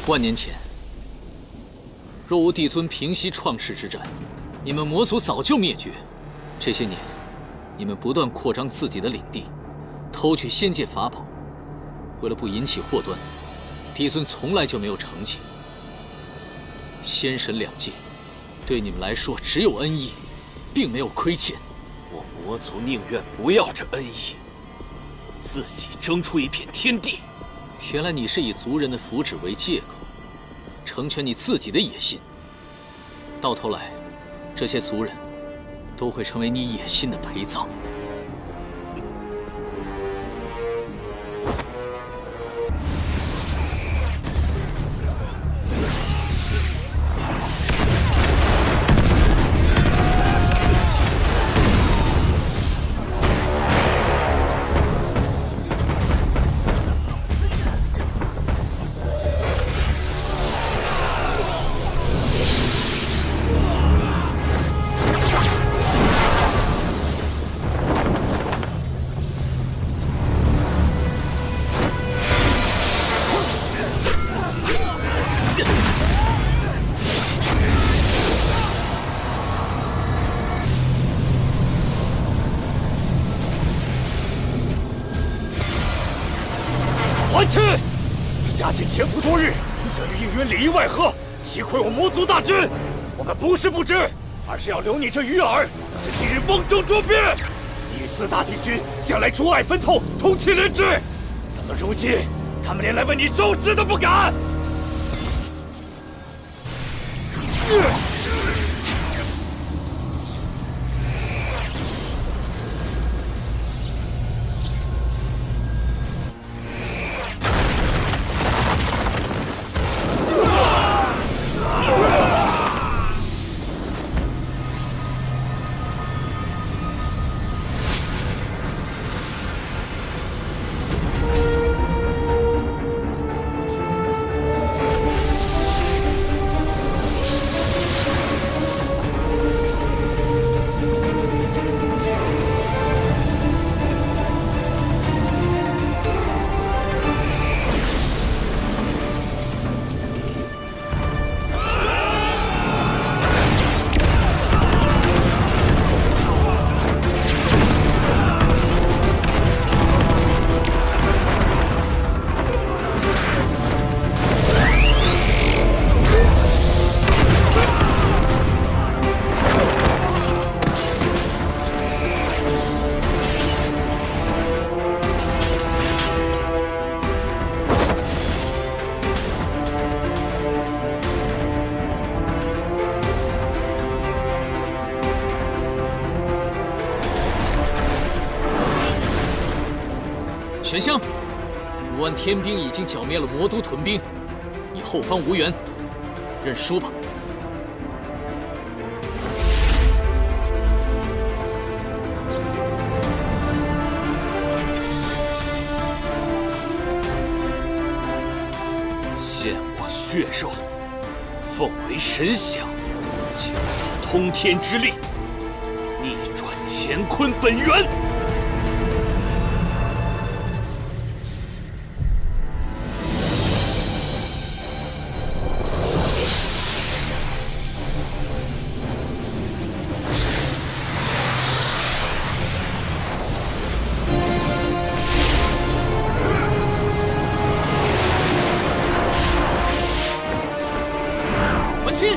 万年前，若无帝尊平息创世之战，你们魔族早就灭绝。这些年，你们不断扩张自己的领地，偷取仙界法宝。为了不引起祸端，帝尊从来就没有成见。仙神两界，对你们来说只有恩义，并没有亏欠。我魔族宁愿不要这恩义，自己争出一片天地。原来你是以族人的福祉为借口，成全你自己的野心。到头来，这些族人都会成为你野心的陪葬。还去！下界潜伏多日，这与应云里应外合，击溃我魔族大军。我们不是不知，而是要留你这鱼饵，等着今日瓮中捉鳖。第四大帝君向来诸爱分透，同气连枝，怎么如今他们连来为你收尸都不敢？玄香，5万天兵已经剿灭了魔都屯兵，你后方无援，认输吧。献我血肉，奉为神享，就此通天之力，逆转乾坤本源。亲！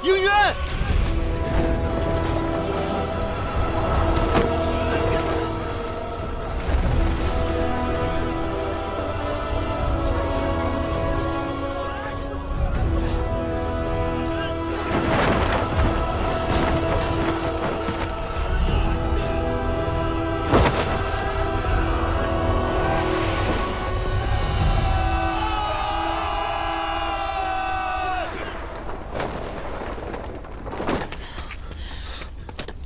应渊，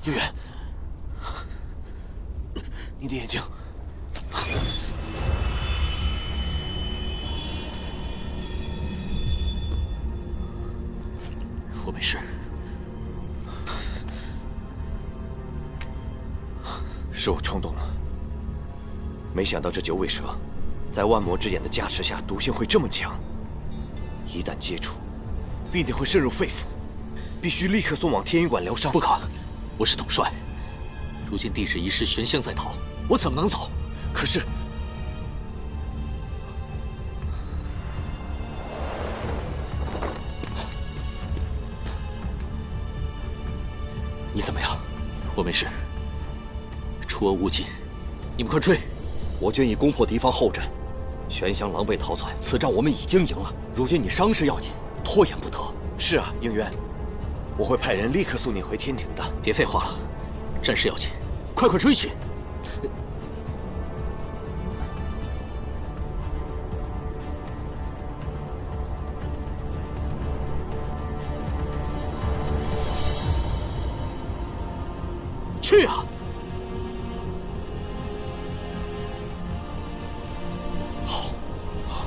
应渊，你的眼睛。 我没事，是我冲动了。没想到这九尾蛇，在万魔之眼的加持下，毒性会这么强。一旦接触，必定会渗入肺腑，必须立刻送往天云馆疗伤。不可，我是统帅。如今帝旨一事悬香在逃，我怎么能走？可是，你怎么样？我没事。出恶勿近，你们快追！我军已攻破敌方后阵，玄香狼狈逃窜，此战我们已经赢了。如今你伤势要紧，拖延不得。是啊，应渊，我会派人立刻送你回天庭的。别废话了，战事要紧，快追去！去啊！好，好。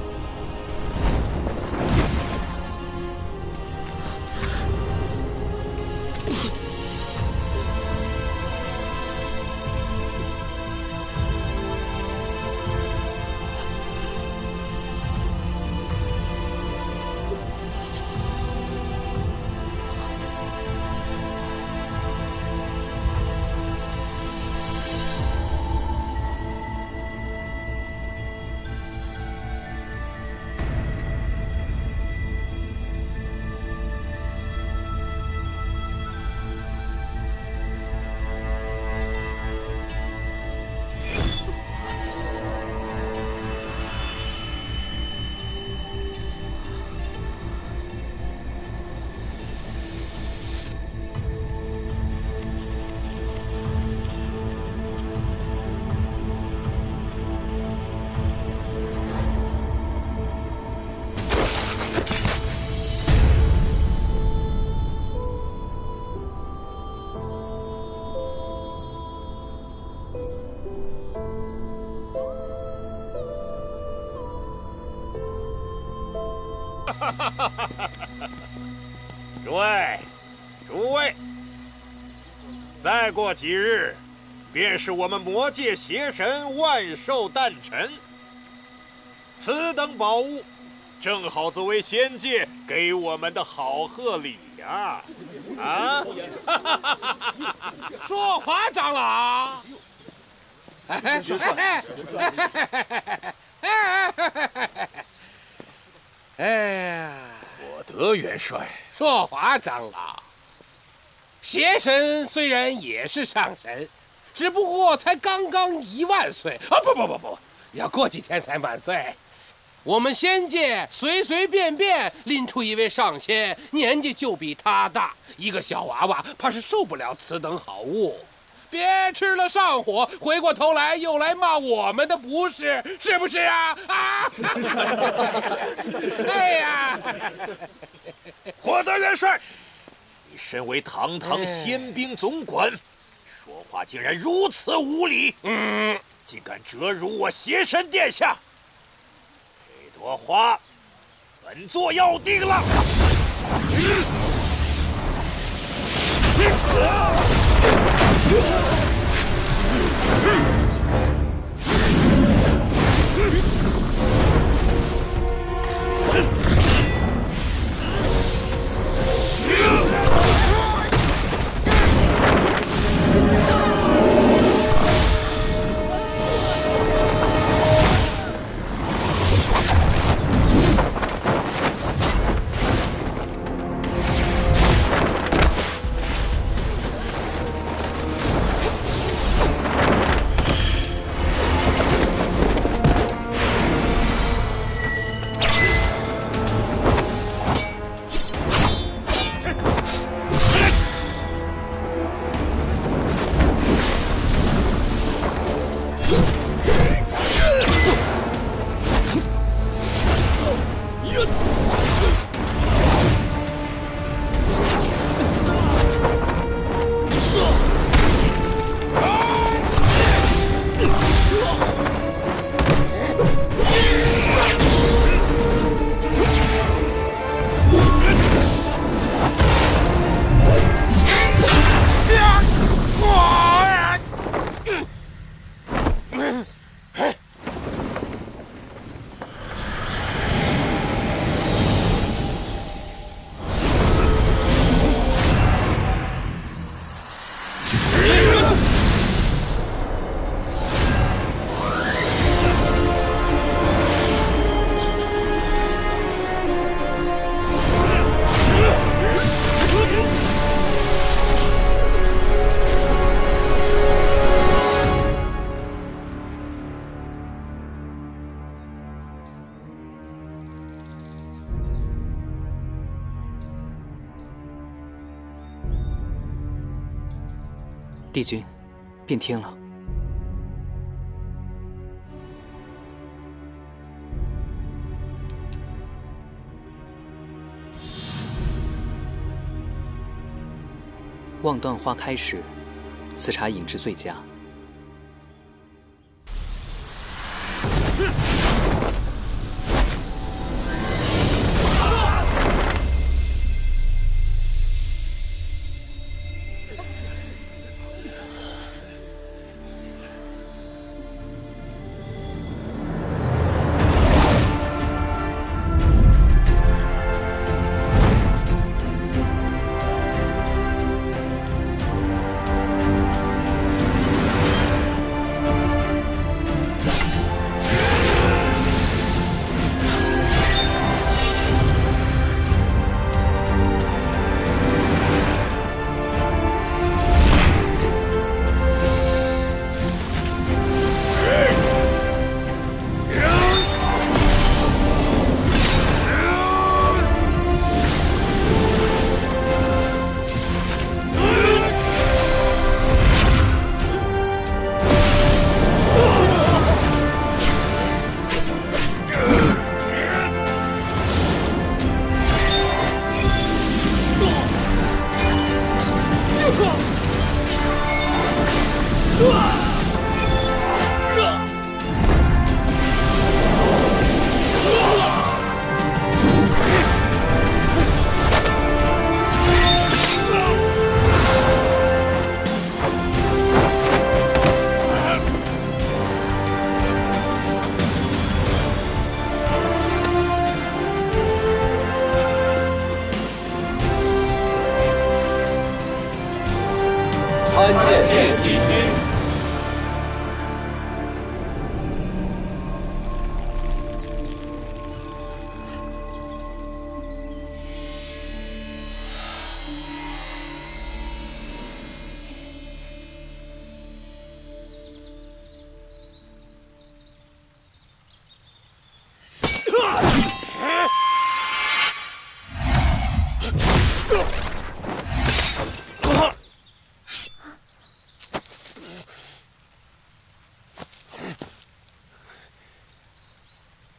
诸位，再过几日，便是我们魔界邪神万寿诞辰。此等宝物，正好作为仙界给我们的好贺礼呀？啊！说话，长老。我得元帅。说话，长老。邪神虽然也是上神，只不过才刚刚10000岁啊！不，要过几天才满岁。我们仙界随随便便拎出一位上仙，年纪就比他大，一个小娃娃怕是受不了此等好物。别吃了上火，回过头来又来骂我们的不是，是不是啊？啊！哎呀！获得元帅，你身为堂堂仙兵总管，说话竟然如此无礼，竟敢折辱我邪神殿下！这朵花，本座要定了。帝君，变天了。望断花开时，此茶饮之最佳。参见帝君。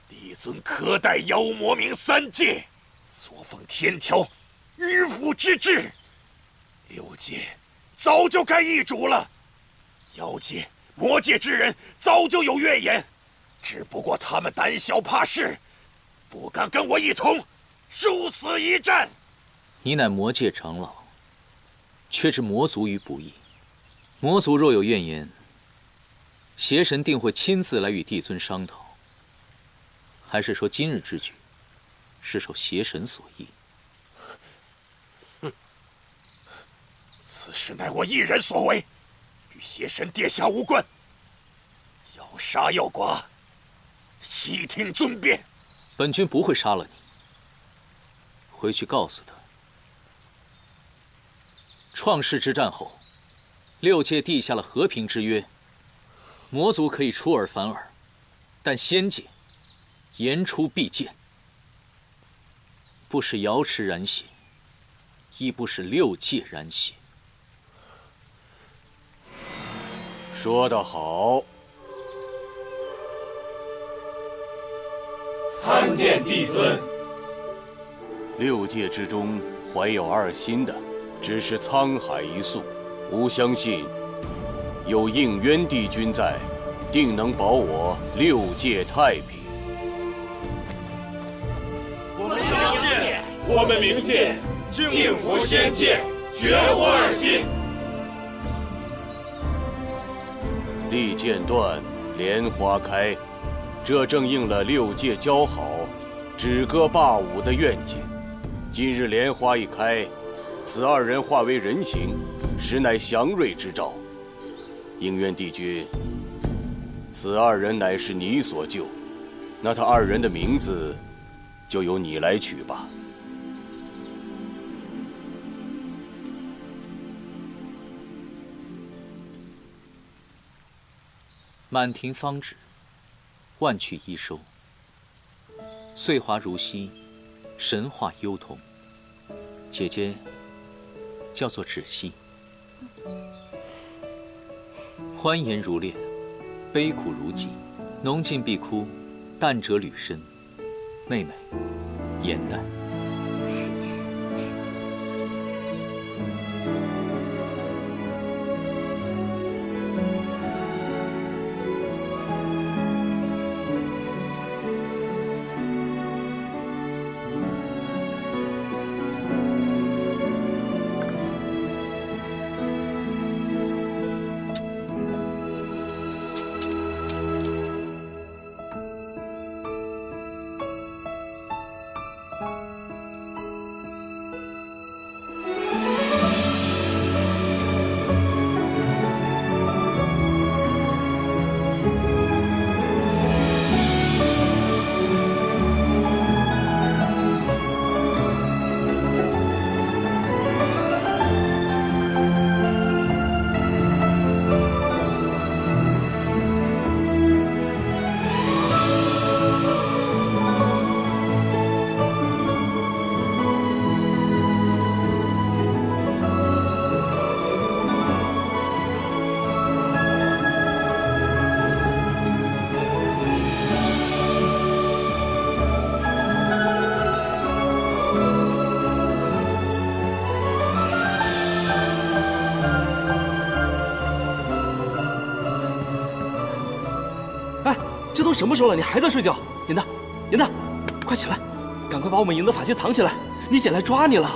帝尊可待妖魔冥3界，所奉天条，迂腐之至。6界早就该易主了，妖界、魔界之人早就有怨言，只不过他们胆小怕事，不敢跟我一同殊死一战。你乃魔界长老，却置魔族于不义。魔族若有怨言，邪神定会亲自来与帝尊商讨。还是说今日之举是受邪神所意？此事乃我一人所为，与邪神殿下无关。要杀要剐，悉听尊便。本君不会杀了你。回去告诉他，创世之战后，6界缔下了和平之约，魔族可以出尔反尔，但仙界言出必践，不使瑶池染血，亦不使6界染血。说得好。参见帝尊。 6界之中怀有2心的，只是沧海一粟。吾相信，有应渊帝君在，定能保我6界太平。我们冥界敬服仙界，绝无2心。利剑断，莲花开，这正应了6界交好、止戈霸舞的愿景。 今日莲花一开，此2人化为人形，实乃祥瑞之兆。应渊帝君，此2人乃是你所救，那他2人的名字，就由你来取吧。满庭芳止，万趣一收。岁华如昔。 神话幽童，姐姐叫做芷溪。欢颜如烈，悲苦如疾，浓尽碧枯，淡者履深。妹妹，颜淡。这都什么时候了，你还在睡觉？颜淡，颜淡，快起来，赶快把我们营的法器藏起来，你姐来抓你了。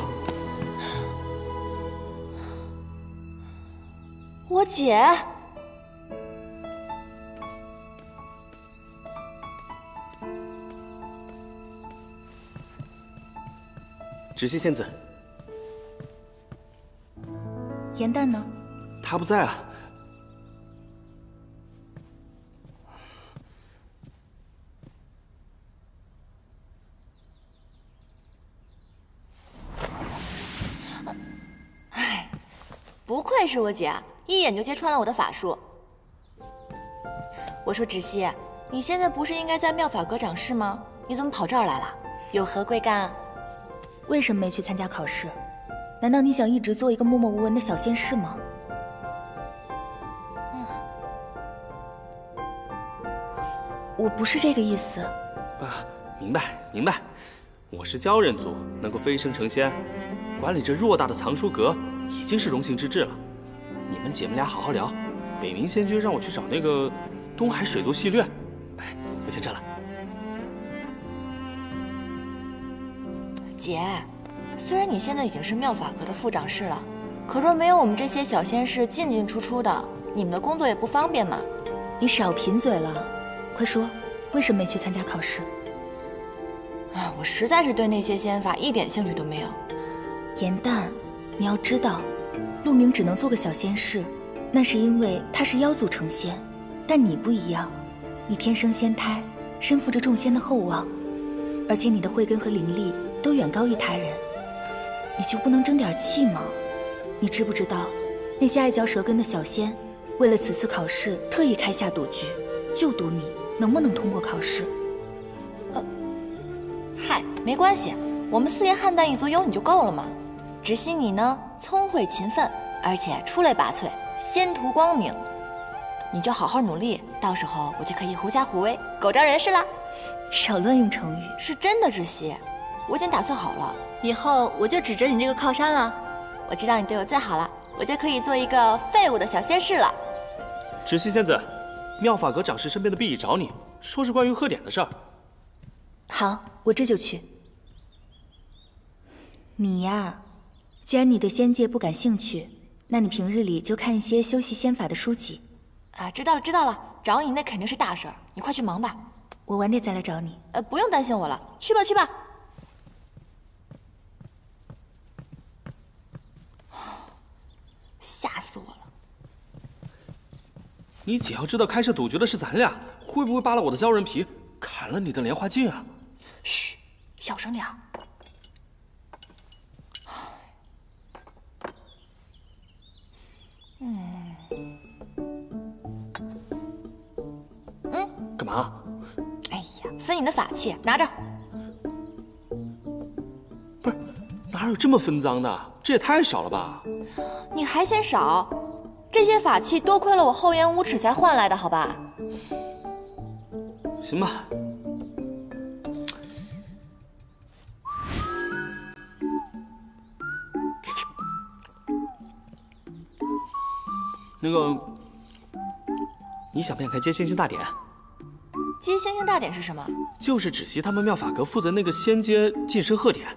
我姐，芷溪仙子，颜淡呢？他不在啊。哎，不愧是我姐，一眼就揭穿了我的法术。我说芷溪，你现在不是应该在妙法阁掌事吗？你怎么跑这儿来了？有何贵干？为什么没去参加考试？难道你想一直做一个默默无闻的小仙士吗？我不是这个意思。啊，明白明白，我是鲛人族，能够飞升成仙，管理这偌大的藏书阁已经是荣幸之至了。你们姐妹俩好好聊。北冥仙君让我去找那个东海水族戏略，哎，我先撤了。姐，虽然你现在已经是妙法阁的副掌事了，可若没有我们这些小仙士进进出出的，你们的工作也不方便嘛。你少贫嘴了，快说，为什么没去参加考试？啊，我实在是对那些仙法一点兴趣都没有。颜淡，你要知道，陆明只能做个小仙士，那是因为他是妖族成仙，但你不一样，你天生仙胎，身负着众仙的厚望，而且你的慧根和灵力都远高于他人，你就不能争点气吗？你知不知道，那些爱嚼舌根的小仙，为了此次考试特意开下赌局，就赌你能不能通过考试。嗨，没关系，我们四爷汉淡一族有你就够了嘛。芷溪你呢，聪慧勤奋，而且出类拔萃，仙途光明，你就好好努力，到时候我就可以狐假虎威，狗仗人势啦。少乱用成语。是真的，芷溪，我已经打算好了，以后我就指着你这个靠山了。我知道你对我最好了，我就可以做一个废物的小仙士了。芷溪仙子，妙法阁掌事身边的婢役找你，说是关于贺典的事儿。好，我这就去。你呀，既然你对仙界不感兴趣，那你平日里就看一些修习仙法的书籍。啊，知道了知道了，找你那肯定是大事儿，你快去忙吧。我晚点再来找你。不用担心我了，去吧去吧。吓死我了！你姐要知道开设赌局的是咱俩，会不会扒了我的鲛人皮，砍了你的莲花镜啊？嘘，小声点儿。干嘛？哎呀，分你的法器，拿着。不是，哪有这么分赃的？这也太少了吧？你还嫌少？这些法器多亏了我厚颜无耻才换来的，好吧？行吧。那个，你想不想开接星星大典？接星星大典是什么？就是芷溪他们妙法阁负责那个仙阶晋升贺典。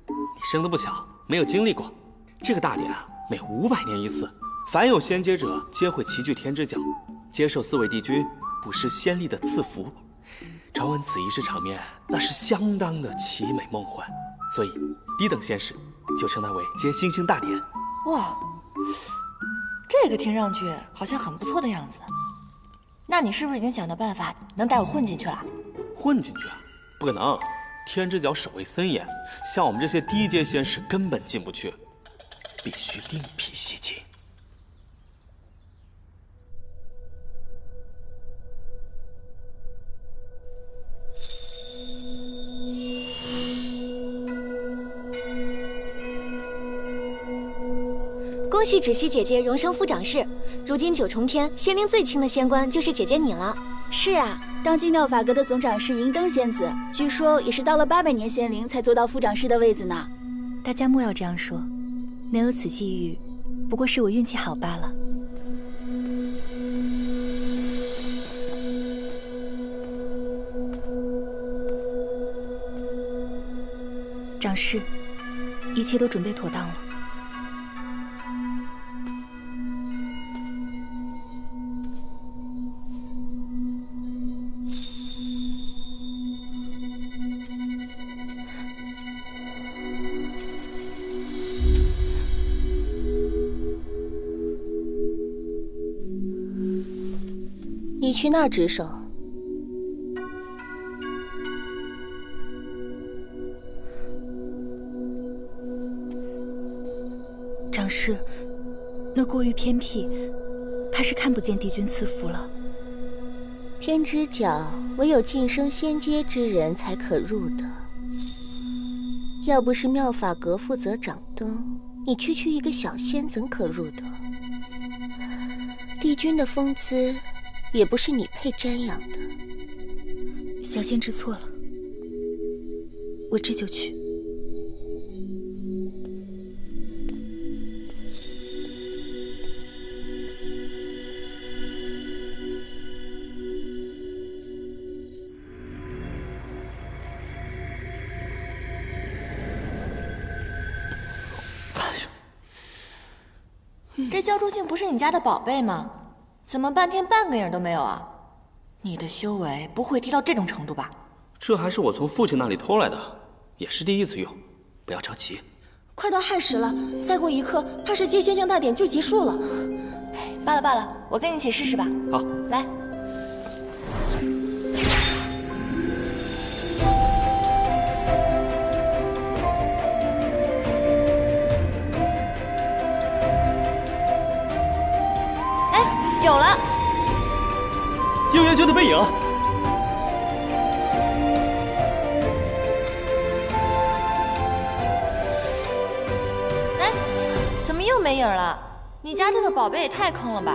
你生得不巧，没有经历过。这个大典啊，每500年一次，凡有仙阶者皆会齐聚天之角，接受4位帝君不失仙力的赐福。传闻此仪式场面那是相当的奇美梦幻，所以低等仙士就称它为接星星大典。哇，这个听上去好像很不错的样子。那你是不是已经想到办法能带我混进去了？混进去啊？不可能，天之角守卫森严，像我们这些低阶仙士根本进不去，必须另辟蹊径。恭喜芷溪姐姐荣升副掌事，如今9重天仙龄最轻的仙官就是姐姐你了。是啊，当今妙法阁的总掌事银灯仙子，据说也是到了800年仙龄才做到副掌事的位子呢。大家莫要这样说，能有此际遇，不过是我运气好罢了。掌事，一切都准备妥当了。你去那儿值守。长侍，那过于偏僻，怕是看不见帝君赐福了。天之角唯有晋升仙阶之人才可入的。要不是妙法阁负责掌灯，你区区一个小仙怎可入得？帝君的风姿，也不是你配瞻仰的。小仙知错了，我这就去。这焦珠镜不是你家的宝贝吗？怎么半天半个影都没有啊？你的修为不会低到这种程度吧？这还是我从父亲那里偷来的，也是第一次用，不要着急。快到亥时了，再过一刻，怕是接仙境大典就结束了。罢了罢了，我跟你一起试试吧。好，来。有了，应元君的背影。哎，怎么又没影了？你家这个宝贝也太坑了吧！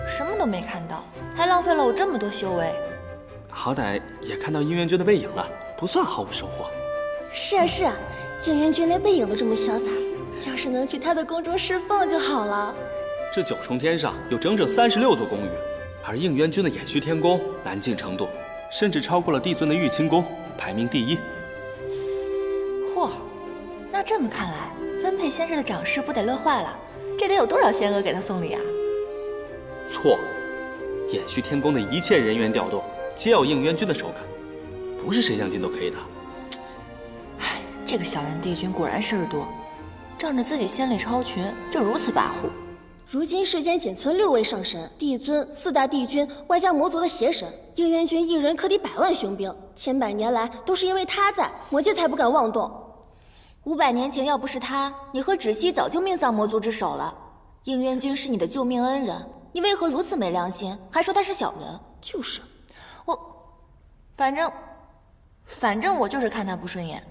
什么都没看到，还浪费了我这么多修为。好歹也看到应元君的背影了，不算毫无收获。是啊是啊，应元君连背影都这么潇洒，要是能去他的宫中侍奉就好了。这九重天上有整整36座宫宇，而应元君的衍虚天宫难进程度，甚至超过了帝尊的玉清宫，排名第1。嚯，那这么看来，分配仙士的长侍不得乐坏了？这得有多少仙娥给他送礼啊？错，衍虚天宫的一切人员调动皆有应元君的手感，不是谁想进都可以的。唉，这个小人帝君果然事儿多，仗着自己仙力超群就如此跋扈。如今世间仅存6位上神，帝尊、4大帝君，外加魔族的邪神，应元君一人可抵100万雄兵。千百年来都是因为他在，魔界才不敢妄动。500年前要不是他，你和芷溪早就命丧魔族之手了。应元君是你的救命恩人，你为何如此没良心，还说他是小人？就是反正我就是看他不顺眼。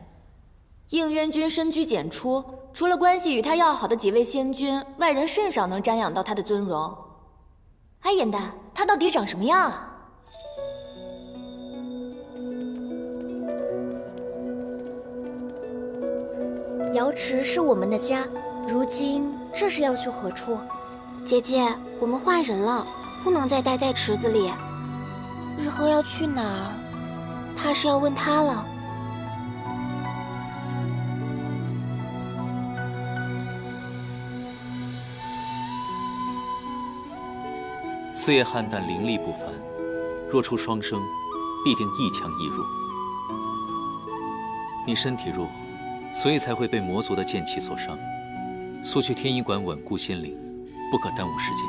应元君深居简出，除了关系与他要好的几位仙君，外人甚少能瞻仰到他的尊荣。哎，颜丹，他到底长什么样啊？瑶池是我们的家，如今这是要去何处？姐姐，我们换人了，不能再待在池子里。日后要去哪儿，怕是要问他了。四叶汉淡灵力不凡，若出双生，必定一强一弱。你身体弱，所以才会被魔族的剑气所伤。速去天医馆稳固仙灵，不可耽误时间。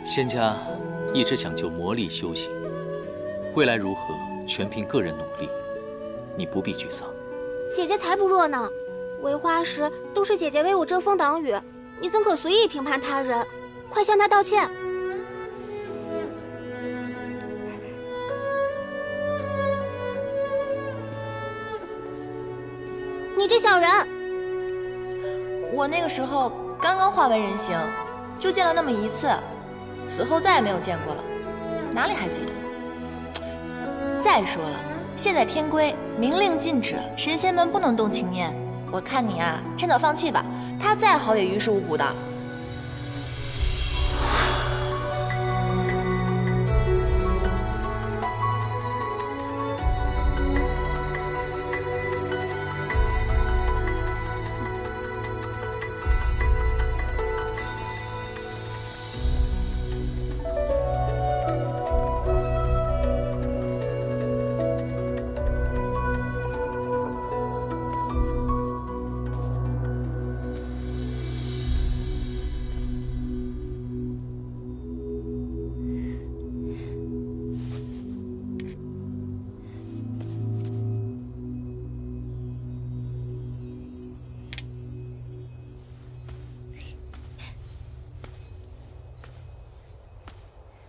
仙家一直讲究魔力修行，未来如何，全凭个人努力。你不必沮丧。姐姐才不弱呢，为花时都是姐姐为我遮风挡雨，你怎可随意评判他人？快向他道歉！你这小人！我那个时候刚刚化为人形，就见了那么一次，此后再也没有见过了，哪里还记得？再说了，现在天规明令禁止，神仙们不能动情念。我看你啊，趁早放弃吧，他再好也于事无补的。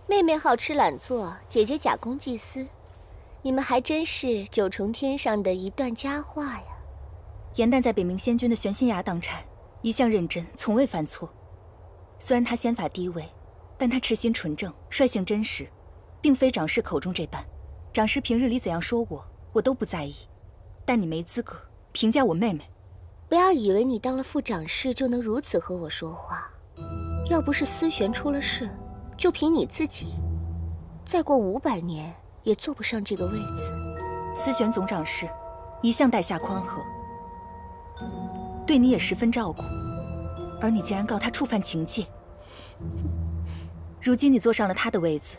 妹妹好吃懒做，姐姐假公济私，你们还真是九重天上的一段佳话呀。严旦在北冥仙君的玄心崖当差，一向认真，从未犯错。虽然他仙法低微，但他赤心纯正，率性真实，并非长师口中这般。长师平日里怎样说我都不在意，但你没资格评价我妹妹。不要以为你当了副长师就能如此和我说话。要不是思璇出了事，就凭你自己，再过500年也坐不上这个位子。思璇总长师一向待下宽和，对你也十分照顾，而你竟然告他触犯情戒。如今你坐上了他的位子，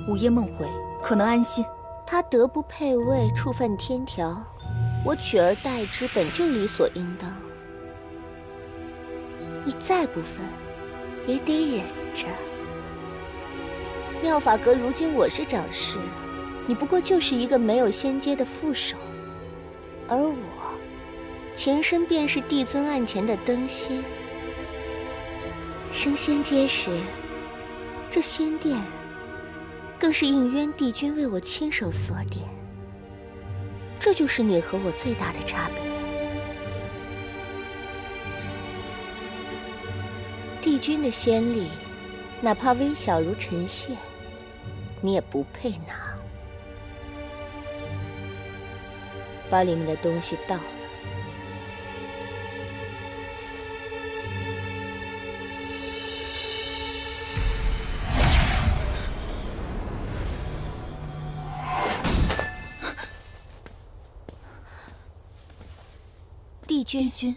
午夜梦回可能安心。他德不配位，触犯天条，我取而代之本就理所应当。你再不忿，也得忍着。妙法阁如今我是长师，你不过就是一个没有仙阶的副手，而我前身便是帝尊案前的灯芯。升仙阶时，这仙殿更是应渊帝君为我亲手锁点，这就是你和我最大的差别。帝君的仙力，哪怕微小如尘屑，你也不配拿。把里面的东西倒了。帝君，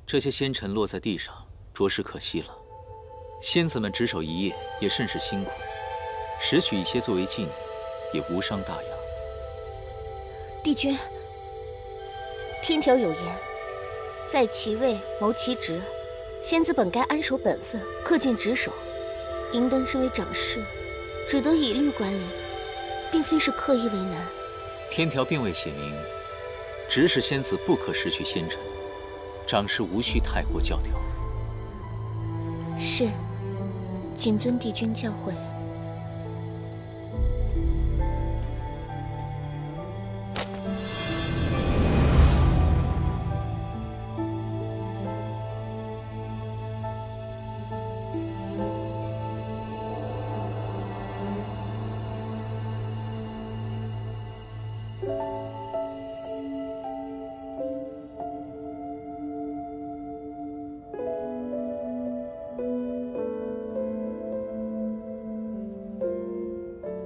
这些仙尘落在地上，着实可惜了。仙子们值守一夜，也甚是辛苦，拾取一些作为纪念，也无伤大雅。帝君，天条有言，在其位谋其职，仙子本该安守本分，恪尽职守。银灯身为长师，只得以律管理，并非是刻意为难。天条并未写明，只是仙子不可失去仙尘，长师无需太过教条。是，谨遵帝君教诲。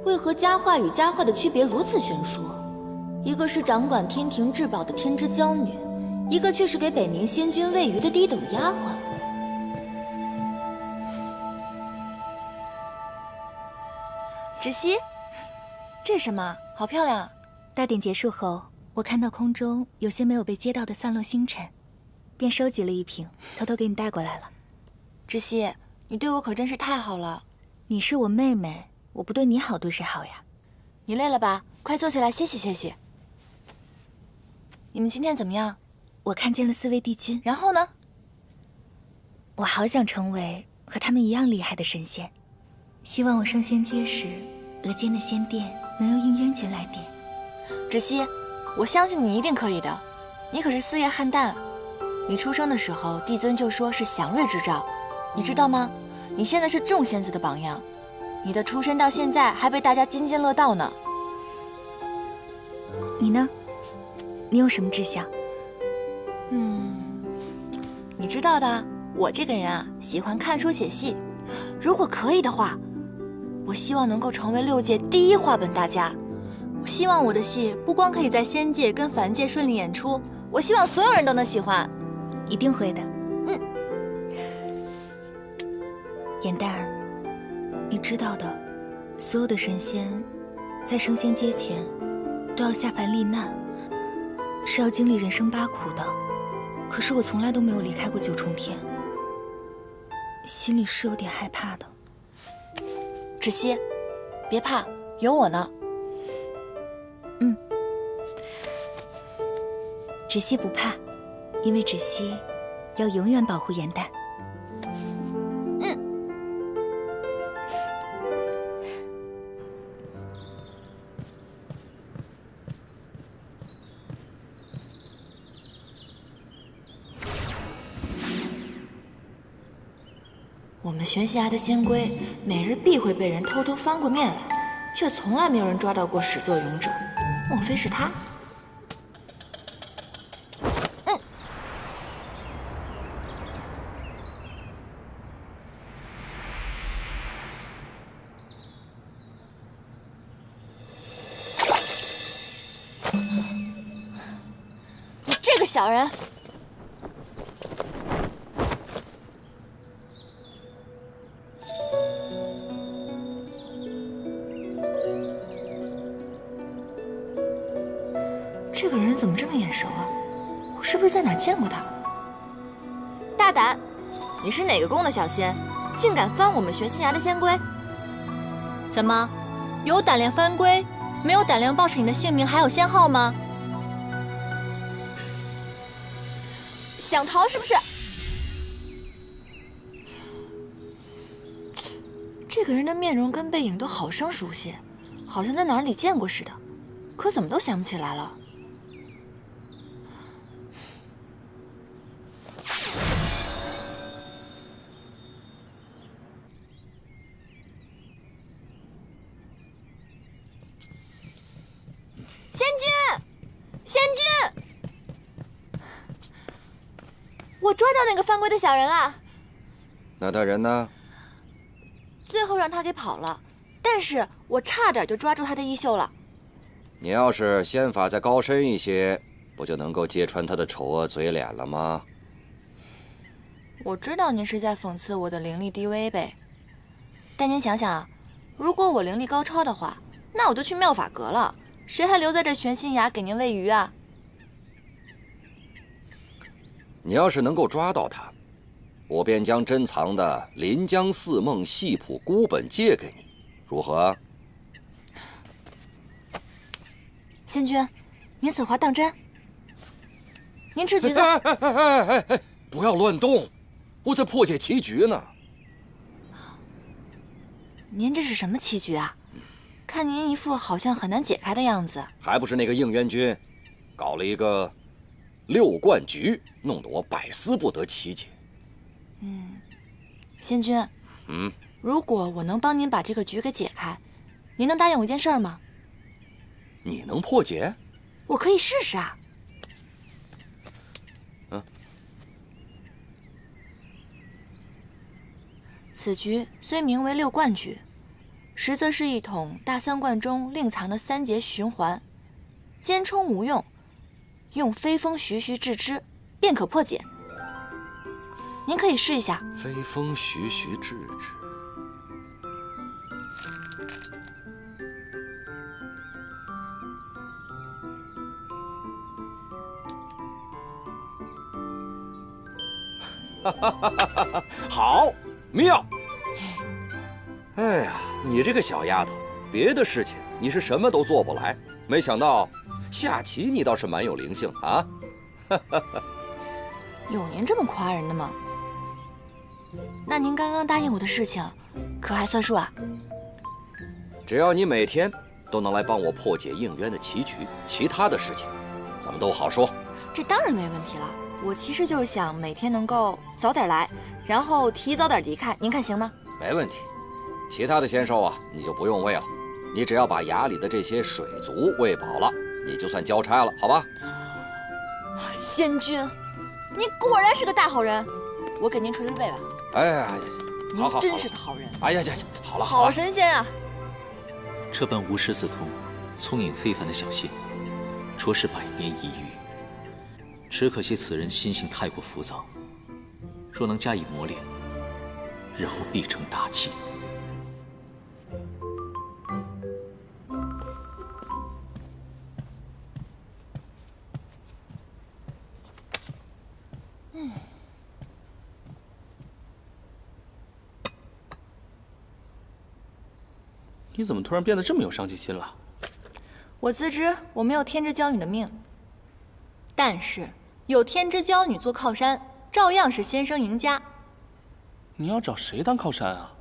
为何佳话与佳话的区别如此悬殊？一个是掌管天庭至宝的天之娇女，一个却是给北冥仙君喂鱼的低等丫鬟。芷溪，这是什么？好漂亮！大典结束后，我看到空中有些没有被接到的散落星辰，便收集了一瓶，偷偷给你带过来了。芷溪，你对我可真是太好了。你是我妹妹，我不对你好，对谁好呀？你累了吧？快坐下来歇息歇息。你们今天怎么样？我看见了4位帝君。然后呢？我好想成为和他们一样厉害的神仙，希望我升仙阶时，额间的仙殿能由应渊君来点。芷溪，我相信你一定可以的。你可是4叶汉旦，你出生的时候，帝尊就说是祥瑞之兆，你知道吗？你现在是众仙子的榜样。你的出身到现在还被大家津津乐道呢。你呢？你有什么志向？你知道的，我这个人啊，喜欢看书写戏。如果可以的话，我希望能够成为6界第1话本大家。我希望我的戏不光可以在仙界跟凡界顺利演出，我希望所有人都能喜欢。一定会的。颜淡，你知道的，所有的神仙在升仙阶前都要下凡历难，是要经历人生8苦的。可是我从来都没有离开过9重天，心里是有点害怕的。芷溪，别怕，有我呢。芷溪不怕，因为芷溪要永远保护颜淡。我们玄溪崖的仙龟每日必会被人偷偷翻过面来，却从来没有人抓到过始作俑者。莫非是他？你这个小人！这个人怎么这么眼熟啊？我是不是在哪儿见过他？大胆！你是哪个宫的小仙，竟敢翻我们玄溪崖的仙龟？怎么，有胆量翻龟，没有胆量报上你的姓名还有仙号吗？想逃是不是？这个人的面容跟背影都好生熟悉，好像在哪里见过似的，可怎么都想不起来了。仙君，仙君，我抓到那个翻龟的小人了。那他人呢？最后让他给跑了，但是我差点就抓住他的衣袖了。你要是仙法再高深一些，不就能够揭穿他的丑恶嘴脸了吗？我知道您是在讽刺我的灵力低微呗，但您想想啊，如果我灵力高超的话，那我就去妙法阁了，谁还留在这玄心崖给您喂鱼啊？你要是能够抓到他，我便将珍藏的《临江四梦系谱》孤本借给你，如何？仙君，您此话当真？您吃橘子。不要乱动，我在破解棋局呢。您这是什么棋局啊？看您一副好像很难解开的样子。还不是那个应元君，搞了一个6冠局，弄得我百思不得其解。仙君，如果我能帮您把这个局给解开，您能答应我一件事儿吗？你能破解？我可以试试啊。此局虽名为6冠局，实则是一统大3冠中另藏的3节循环，兼充无用，用飞风徐徐制之，便可破解。您可以试一下。飞风徐徐制之。好，妙！哎呀，你这个小丫头，别的事情你是什么都做不来，没想到下棋你倒是蛮有灵性啊！有您这么夸人的吗？那您刚刚答应我的事情，可还算数啊？只要你每天都能来帮我破解应渊的棋局，其他的事情咱们都好说。这当然没问题了。我其实就是想每天能够早点来，然后提早点离开，您看行吗？没问题。其他的仙兽啊，你就不用喂了，你只要把崖里的这些水族喂饱了，你就算交差了，好吧？仙君，您果然是个大好人，我给您捶捶背吧。哎呀，您真是个好人。哎呀呀，好了，好神仙啊！这般无师自通、聪颖非凡的小仙，着实百年一遇。只可惜此人心性太过浮躁，若能加以磨练，日后必成大器。你怎么突然变得这么有上进心了？我自知我没有天之娇女的命，但是有天之娇女做靠山，照样是先生赢家。你要找谁当靠山啊？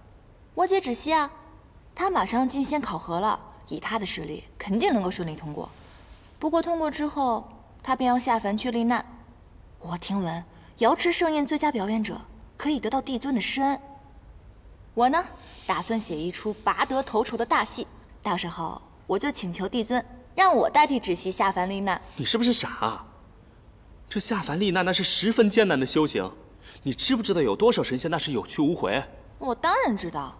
我姐芷溪啊，她马上进仙考核了，以她的实力，肯定能够顺利通过。不过通过之后，她便要下凡去历难。我听闻瑶池盛宴最佳表演者可以得到帝尊的施恩，我呢，打算写一出拔得头筹的大戏，到时候我就请求帝尊让我代替芷溪下凡历难。你是不是傻啊？这下凡历难那是十分艰难的修行，你知不知道有多少神仙那是有去无回？我当然知道，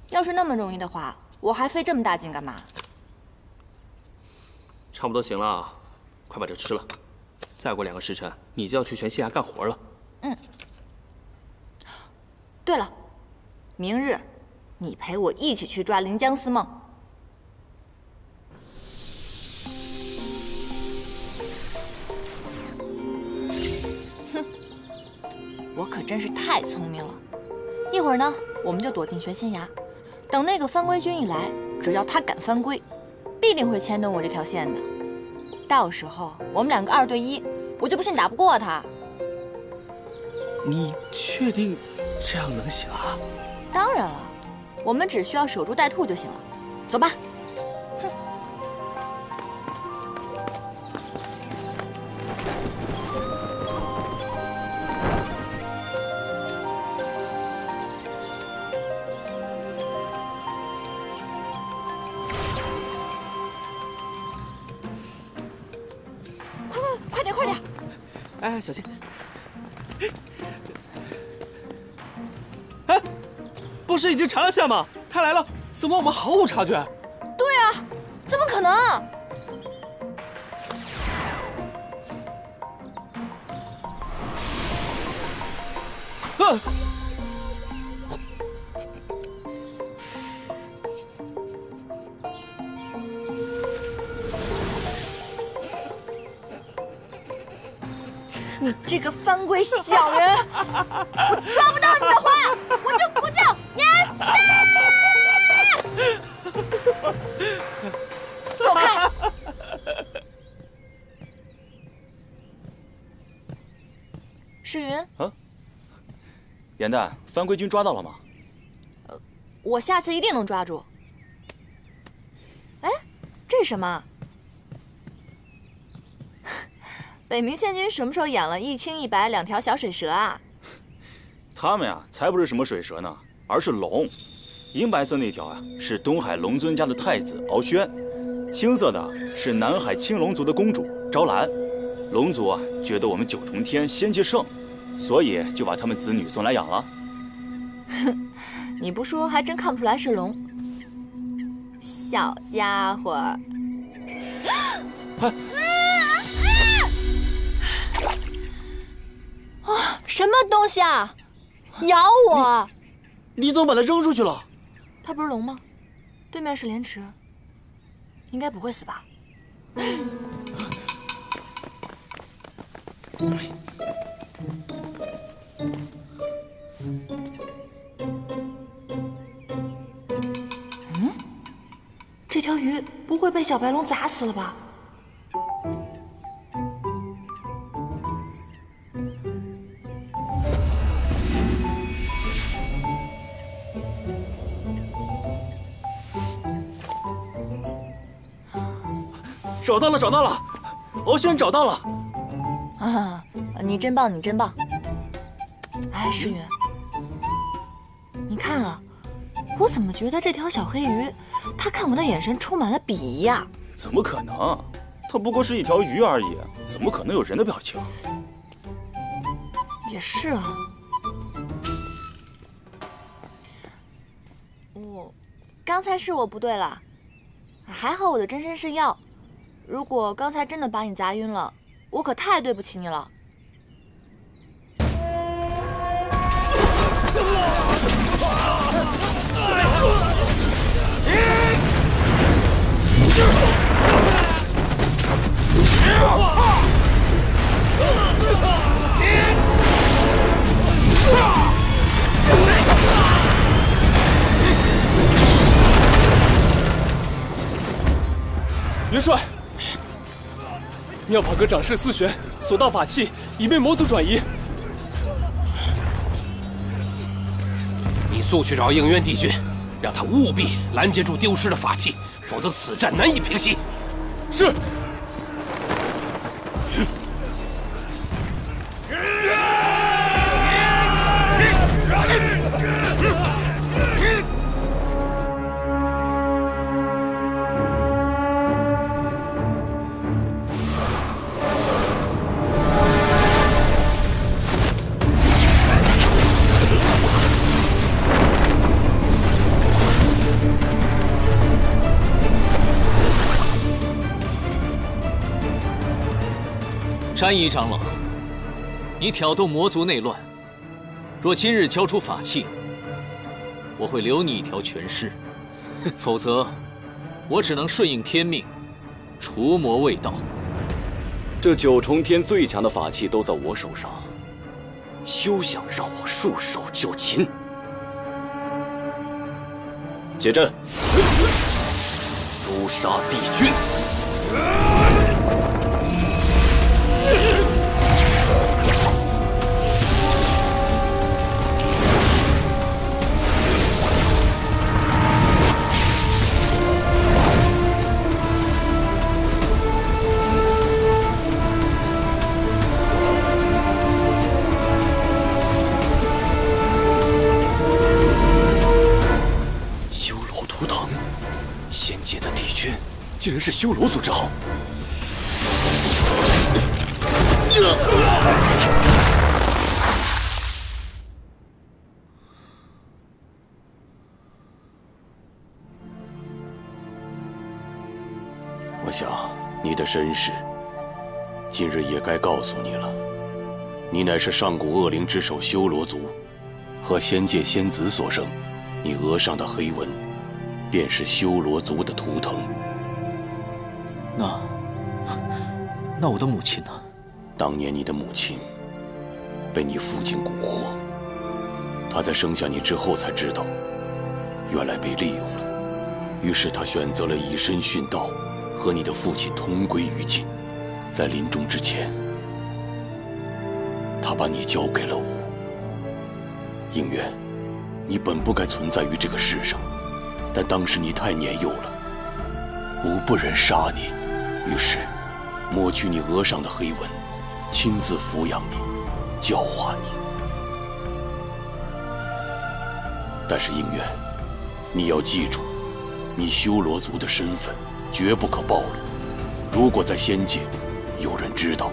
要是那么容易的话，我还费这么大劲干嘛？差不多行了啊，快把这吃了。再过2个时辰，你就要去全县衙干活了。嗯。对了，明日你陪我一起去抓临江思梦。哼，我可真是太聪明了。一会儿呢，我们就躲进玄仙崖，等那个番规军一来，只要他敢犯规，必定会牵动我这条线的。到时候我们2个2对1，我就不信打不过他。你确定这样能行啊？当然了，我们只需要守株待兔就行了。走吧。哼。快点，快点！哎，小心！哎，不是已经查了线吗？他来了，怎么我们毫无察觉？对啊，怎么可能？你这个番规小人，我抓不到你的话，我就不叫严大！走开！世云，啊，严旦，番规军抓到了吗？我下次一定能抓住。哎，这是什么？北冥县君什么时候养了一青一白2条小水蛇啊？他们呀，才不是什么水蛇呢，而是龙。银白色那条啊，是东海龙尊家的太子敖轩；青色的是南海青龙族的公主昭兰。龙族啊，觉得我们9重天仙气盛，所以就把他们子女送来养了。哼，你不说还真看不出来是龙。小家伙。哎。啊！什么东西啊！咬我！你怎么把它扔出去了？它不是龙吗？对面是莲池，应该不会死吧？嗯，这条鱼不会被小白龙砸死了吧？找到了，找到了，敖轩找到了。啊，你真棒，你真棒！哎，世云，你看啊，我怎么觉得这条小黑鱼，它看我的眼神充满了鄙夷呀？怎么可能？它不过是一条鱼而已，怎么可能有人的表情？也是啊。刚才是我不对了，还好我的真身是药。如果刚才真的把你砸晕了，我可太对不起你了。元帅，妙法阁掌事思璇所盗法器已被魔族转移。你速去找应渊帝君，让他务必拦截住丢失的法器，否则此战难以平息。是。山一长老，你挑动魔族内乱，若今日交出法器，我会留你一条全尸；否则，我只能顺应天命，除魔卫道。这9重天最强的法器都在我手上，休想让我束手就擒！解阵，诛杀帝君！竟然是修罗族之号！我想你的身世，今日也该告诉你了。你乃是上古恶灵之首修罗族，和仙界仙子所生。你额上的黑纹，便是修罗族的图腾。那我的母亲呢？当年你的母亲被你父亲蛊惑，她在生下你之后才知道，原来被利用了。于是她选择了以身殉道，和你的父亲同归于尽。在临终之前，她把你交给了我。应渊，你本不该存在于这个世上，但当时你太年幼了，吾不忍杀你。于是，抹去你额上的黑纹，亲自抚养你，教化你。但是应渊，你要记住，你修罗族的身份绝不可暴露。如果在仙界有人知道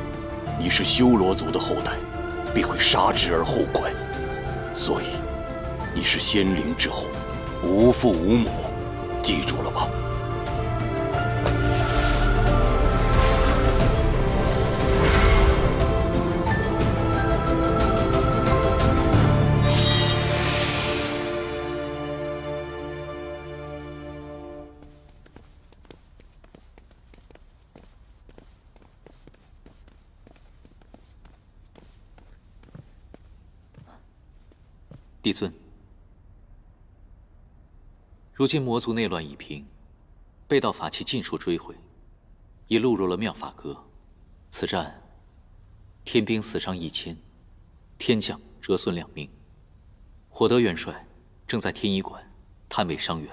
你是修罗族的后代，必会杀之而后快。所以，你是仙灵之后，无父无母，记住了吗？帝尊，如今魔族内乱已平，被盗法器尽数追回，已录入了妙法阁。此战，天兵死伤1000，天将折损2名。火德元帅正在天医馆探尾伤员。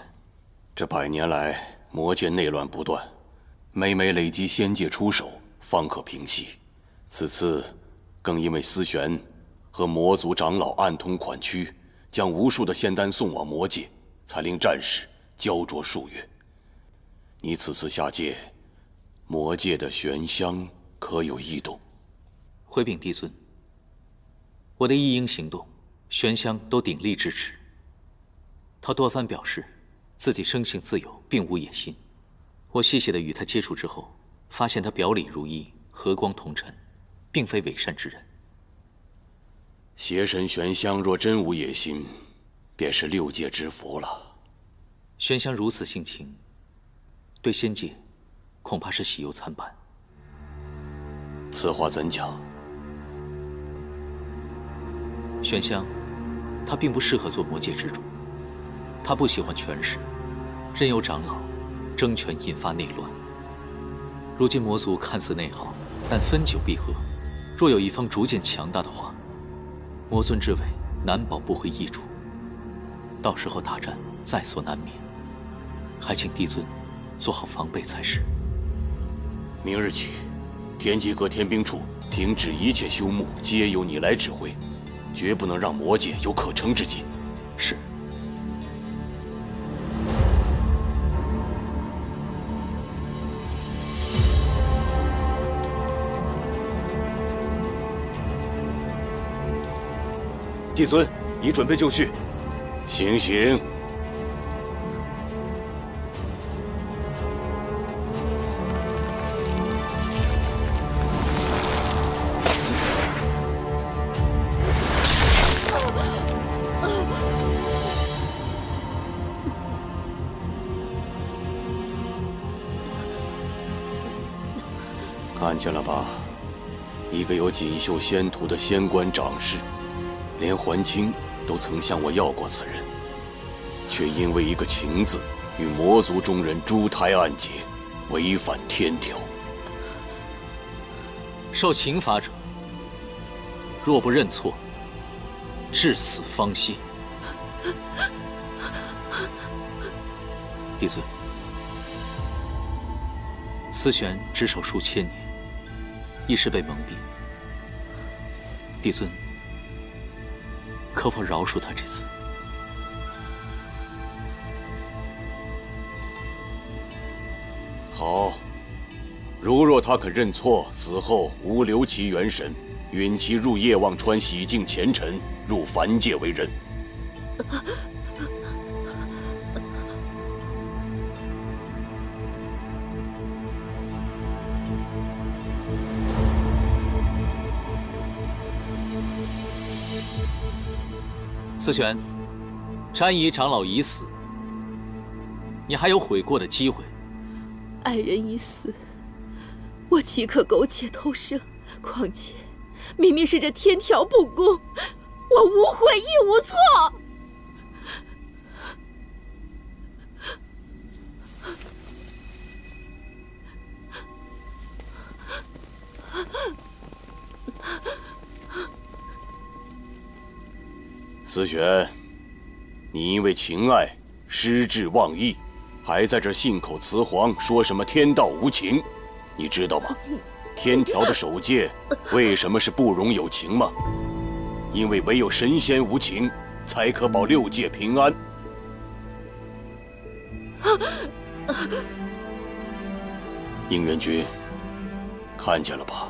这100年来，魔界内乱不断，每每累积仙界出手，方可平息。此次，更因为思玄和魔族长老暗通款曲，将无数的仙丹送往魔界，才令战事焦灼数月。你此次下界，魔界的玄香可有异动？回禀帝尊，我的一应行动，玄香都鼎力支持。他多番表示，自己生性自由，并无野心。我细细的与他接触之后，发现他表里如一，和光同尘，并非伪善之人。邪神玄香若真无野心，便是6界之佛了。玄香如此性情，对仙界恐怕是喜忧参半。此话怎讲？玄香，他并不适合做魔界之主，他不喜欢权势，任由长老争权引发内乱。如今魔族看似内耗，但分久必合。若有一方逐渐强大的话，魔尊之位难保不会易主，到时候大战在所难免，还请帝尊做好防备才是。明日起，天机阁天兵处停止一切修牧，皆由你来指挥，绝不能让魔界有可乘之机。是。帝尊，已准备就绪。行行。看见了吧？一个有锦绣仙途的仙官长士，连桓清都曾向我要过此人，却因为一个情字，与魔族中人珠胎暗结，违反天条。受情罚者，若不认错，至死方歇。帝尊，思璇执手数千年，一时被蒙蔽。帝尊，可否饶恕他这次？好，如若他肯认错，死后无留其元神，允其入夜望川洗净前尘，入凡界为人。思璇，詹姨长老已死，你还有悔过的机会。爱人已死，我岂可苟且偷生？况且，明明是这天条不公，我无悔亦无错。思璇，你因为情爱失志忘义，还在这信口雌黄，说什么天道无情，你知道吗？天条的守戒为什么是不容有情吗？因为唯有神仙无情，才可保六界平安。应元君，看见了吧？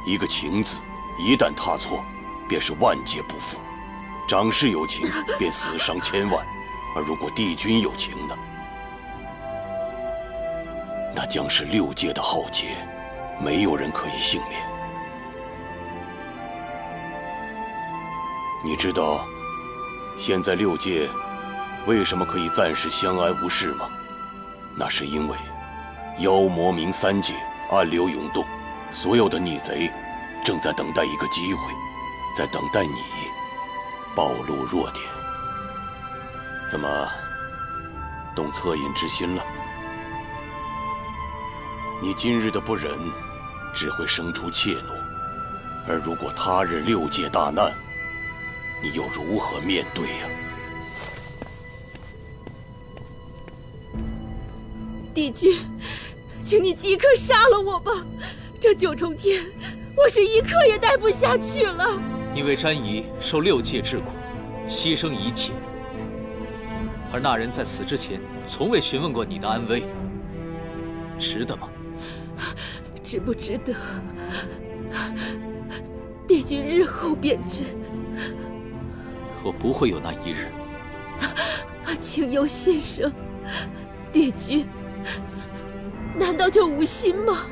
一个情字，一旦踏错，便是万劫不复。长士有情，便死伤千万；而如果帝君有情呢？那将是六界的浩劫，没有人可以幸免。你知道，现在六界为什么可以暂时相安无事吗？那是因为妖魔冥三界暗流涌动，所有的逆贼正在等待一个机会，在等待你暴露弱点。怎么，动恻隐之心了？你今日的不忍，只会生出怯懦，而如果他日六界大难，你又如何面对呀？帝君，请你即刻杀了我吧！这9重天，我是一刻也待不下去了。你为詹姨受六界之苦，牺牲一切，而那人在死之前从未询问过你的安危，值得吗？值不值得，帝君日后便知。我不会有那一日。情由心生，帝君难道就无心吗？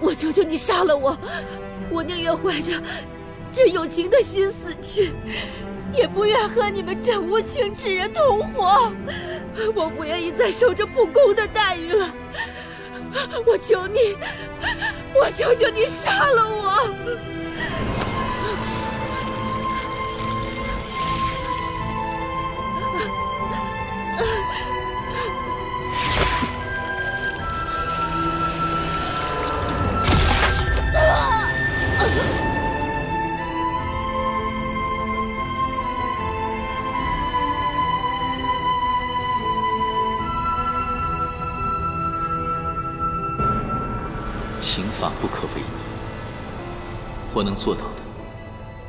我求求你杀了我，我宁愿怀着这有情的心死去，也不愿和你们这无情之人同活。我不愿意再受这不公的待遇了。我求你，我求求你杀了我！情法不可违逆，我能做到的，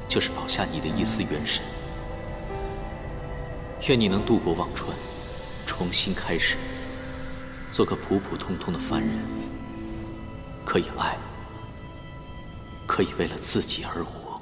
就是保下你的一丝元神。愿你能渡过忘川，重新开始，做个普普通通的凡人，可以爱，可以为了自己而活。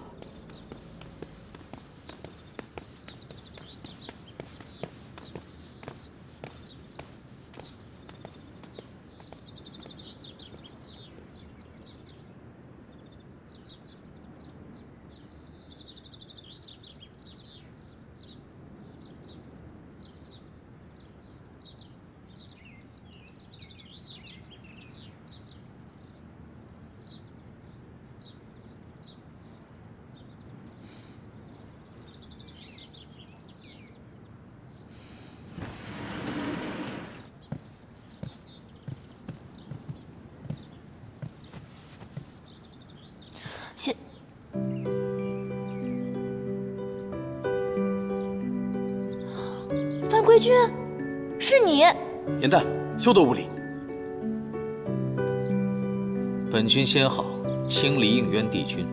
范归君，是你！颜淡，休得无礼。本君先好，清离应渊帝君。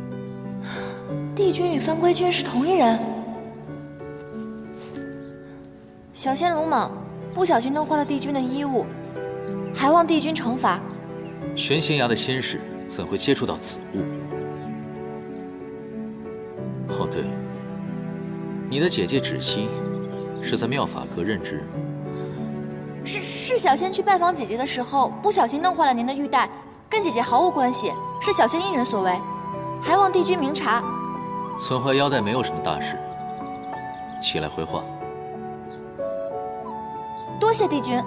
帝君与范归君是同一人。小仙鲁莽，不小心弄坏了帝君的衣物，还望帝君惩罚。玄仙崖的仙士怎会接触到此物？哦，对了，你的姐姐芷溪是在妙法阁任职。是小仙去拜访姐姐的时候不小心弄坏了您的玉带，跟姐姐毫无关系，是小仙一人所为，还望帝君明察。损坏腰带没有什么大事，起来回话。多谢帝君。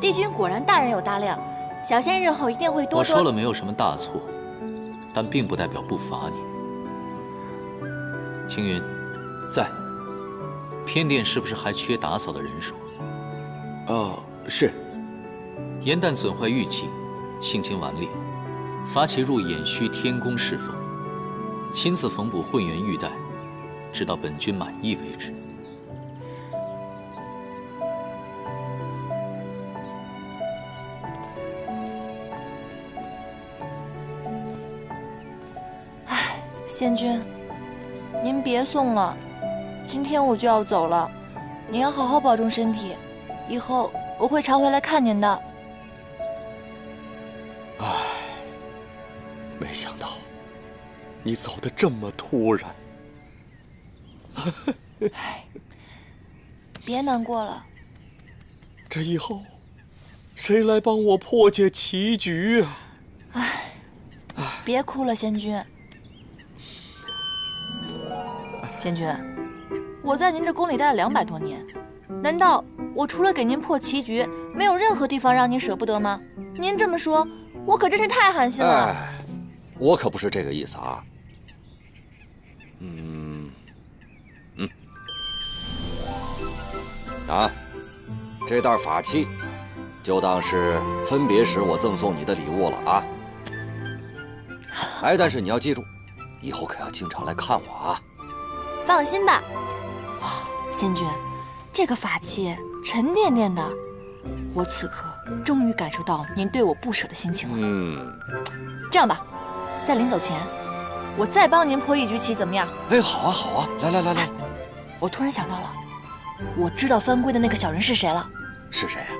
帝君果然大人有大量，小仙日后一定会多多。我说了没有什么大错，但并不代表不罚你。青云，在。偏殿是不是还缺打扫的人手？是。颜淡损坏玉器，性情顽劣，罚其入偃虚天宫侍奉，亲自缝补混元玉带，直到本君满意为止。仙君，您别送了，今天我就要走了，您要好好保重身体，以后我会常回来看您的。没想到你走得这么突然。别难过了，这以后谁来帮我破解棋局啊？别哭了，仙君。仙君，我在您这宫里待了200多年，难道我除了给您破棋局，没有任何地方让您舍不得吗？您这么说，我可真是太寒心了。我可不是这个意思啊。这袋法器，就当是分别时我赠送你的礼物了啊。但是你要记住，以后可要经常来看我啊。放心吧，仙君，这个法器沉甸甸的，我此刻终于感受到您对我不舍的心情了。这样吧，在临走前，我再帮您破一局棋，怎么样？好啊，好啊，来，我突然想到了，我知道翻归的那个小人是谁了。是谁啊？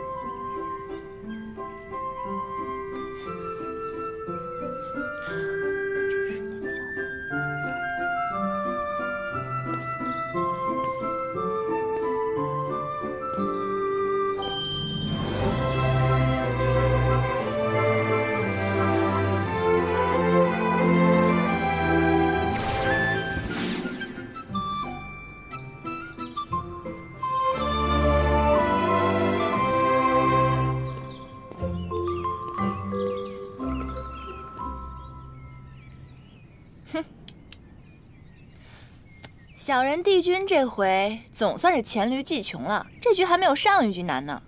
小人帝君这回总算是黔驴技穷了，这局还没有上一局难呢。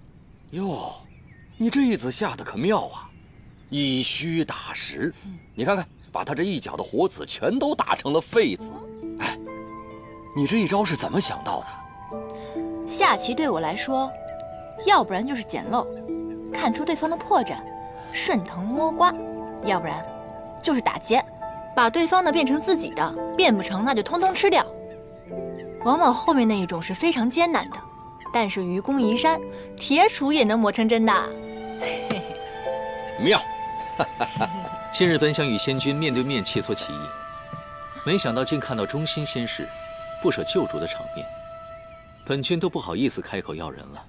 哟，你这一子下的可妙啊，以虚打实。你看看，把他这一脚的活子全都打成了废子。你这一招是怎么想到的？下棋对我来说，要不然就是捡漏，看出对方的破绽，顺藤摸瓜；要不然就是打劫，把对方的变成自己的，变不成那就通通吃掉。往往后面那一种是非常艰难的，但是愚公移山，铁杵也能磨成针的。妙！今日本想与仙君面对面切磋棋艺，没想到竟看到忠心仙士不舍救主的场面，本君都不好意思开口要人了。